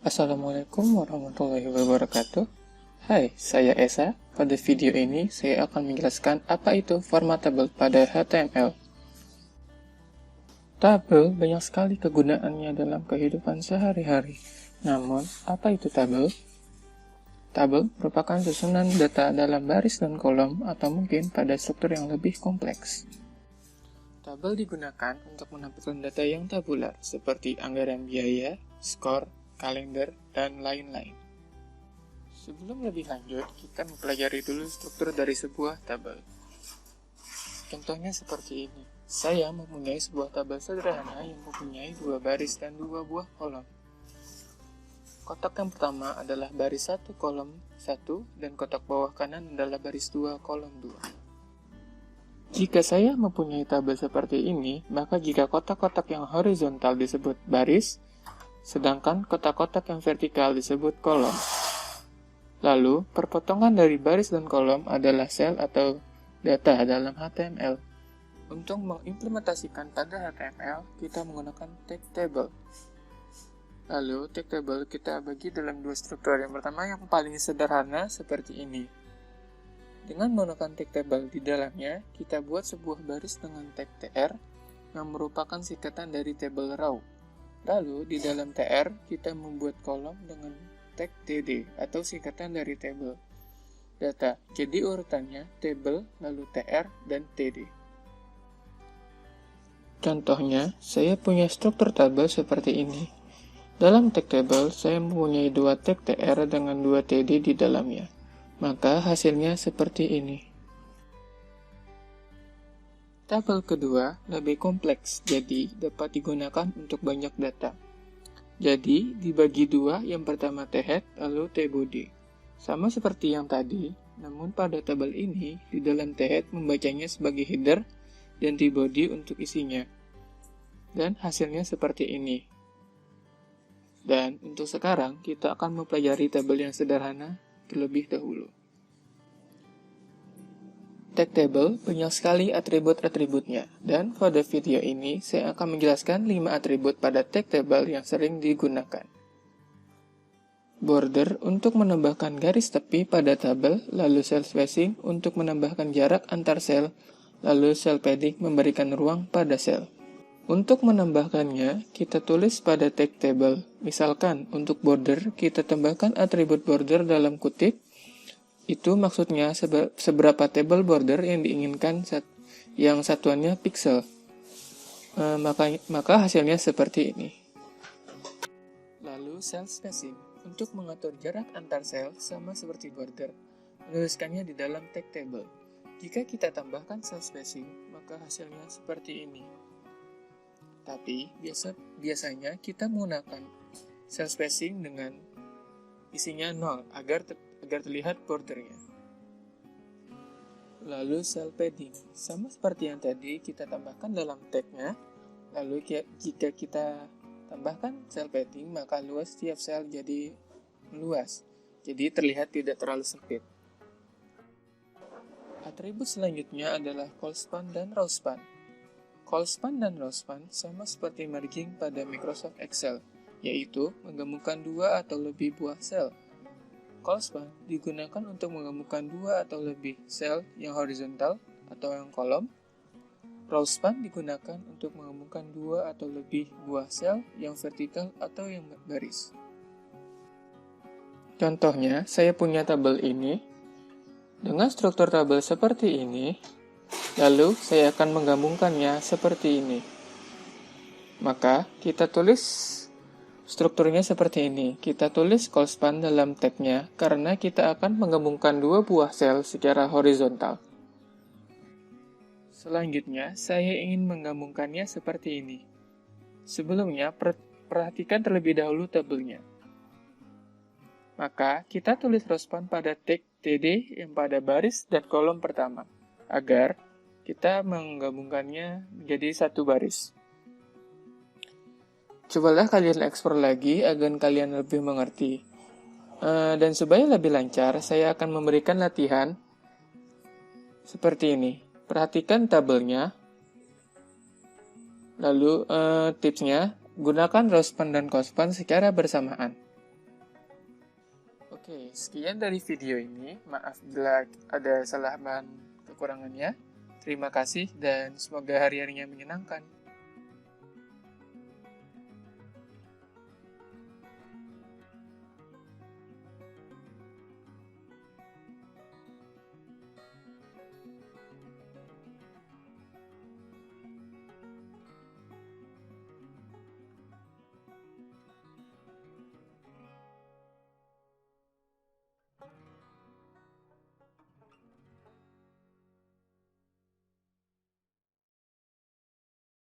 Assalamualaikum warahmatullahi wabarakatuh. Hai, saya Esa. Pada video ini, saya akan menjelaskan apa itu format tabel pada HTML. Tabel banyak sekali kegunaannya dalam kehidupan sehari-hari. Namun, apa itu tabel? Tabel merupakan susunan data dalam baris dan kolom atau mungkin pada struktur yang lebih kompleks. Tabel digunakan untuk menampilkan data yang tabular, seperti anggaran biaya, skor, kalender, dan lain-lain. Sebelum lebih lanjut, kita mempelajari dulu struktur dari sebuah tabel. Contohnya seperti ini. Saya mempunyai sebuah tabel sederhana yang mempunyai 2 baris dan 2 buah kolom. Kotak yang pertama adalah baris 1 kolom 1 dan kotak bawah kanan adalah baris 2 kolom 2. Jika saya mempunyai tabel seperti ini, maka jika kotak-kotak yang horizontal disebut baris, sedangkan kotak-kotak yang vertikal disebut kolom. Lalu, perpotongan dari baris dan kolom adalah sel atau data dalam HTML. Untuk mengimplementasikan pada HTML, kita menggunakan tag table. Lalu, tag table kita bagi dalam 2 struktur. Yang pertama yang paling sederhana seperti ini. Dengan menggunakan tag table di dalamnya, kita buat sebuah baris dengan tag tr yang merupakan singkatan dari table raw. Lalu, di dalam tr, kita membuat kolom dengan tag td atau singkatan dari table data. Jadi urutannya table, lalu tr, dan td. Contohnya, saya punya struktur tabel seperti ini. Dalam tag table, saya mempunyai 2 tag tr dengan 2 td di dalamnya. Maka hasilnya seperti ini. Tabel kedua lebih kompleks, jadi dapat digunakan untuk banyak data. Jadi, dibagi 2, yang pertama t-head, lalu t-body. Sama seperti yang tadi, namun pada tabel ini, di dalam t-head membacanya sebagai header, dan t-body untuk isinya. Dan hasilnya seperti ini. Dan untuk sekarang, kita akan mempelajari tabel yang sederhana terlebih dahulu. Tag table banyak sekali atribut-atributnya, dan pada video ini saya akan menjelaskan 5 atribut pada tag table yang sering digunakan. Border untuk menambahkan garis tepi pada tabel, lalu cell spacing untuk menambahkan jarak antar sel, lalu cell padding memberikan ruang pada sel. Untuk menambahkannya, kita tulis pada tag table. Misalkan untuk border, kita tambahkan atribut border dalam kutip. Itu maksudnya seberapa tebal border yang diinginkan yang satuannya pixel. Maka hasilnya seperti ini. Lalu cell spacing untuk mengatur jarak antar sel sama seperti border. Menuliskannya di dalam tag table. Jika kita tambahkan cell spacing, maka hasilnya seperti ini. Tapi biasanya kita menggunakan cell spacing dengan isinya 0 agar terlihat bordernya. Lalu cell padding, sama seperti yang tadi kita tambahkan dalam tagnya. Lalu jika kita tambahkan cell padding, maka luas tiap sel jadi meluas. Jadi terlihat tidak terlalu sempit. Atribut selanjutnya adalah callspan dan rowspan. Callspan dan rowspan sama seperti merging pada Microsoft Excel, yaitu menggabungkan 2 atau lebih buah sel. Callspan digunakan untuk menggabungkan 2 atau lebih sel yang horizontal atau yang kolom. Rowspan digunakan untuk menggabungkan 2 atau lebih buah sel yang vertikal atau yang baris. Contohnya, saya punya tabel ini. Dengan struktur tabel seperti ini, lalu saya akan menggabungkannya seperti ini. Maka, kita tulis strukturnya seperti ini. Kita tulis callspan dalam tagnya karena kita akan menggabungkan 2 buah sel secara horizontal. Selanjutnya, saya ingin menggabungkannya seperti ini. Sebelumnya, perhatikan terlebih dahulu tabelnya. Maka, kita tulis rowspan pada tag td yang pada baris dan kolom pertama, agar kita menggabungkannya menjadi satu baris. Cobalah kalian ekspor lagi agar kalian lebih mengerti. Dan supaya lebih lancar, saya akan memberikan latihan seperti ini. Perhatikan tabelnya. Lalu tipsnya, gunakan rowspan dan callspan secara bersamaan. Oke, sekian dari video ini. Maaf bila ada salah bahan kekurangannya. Terima kasih dan semoga hari-harinya menyenangkan.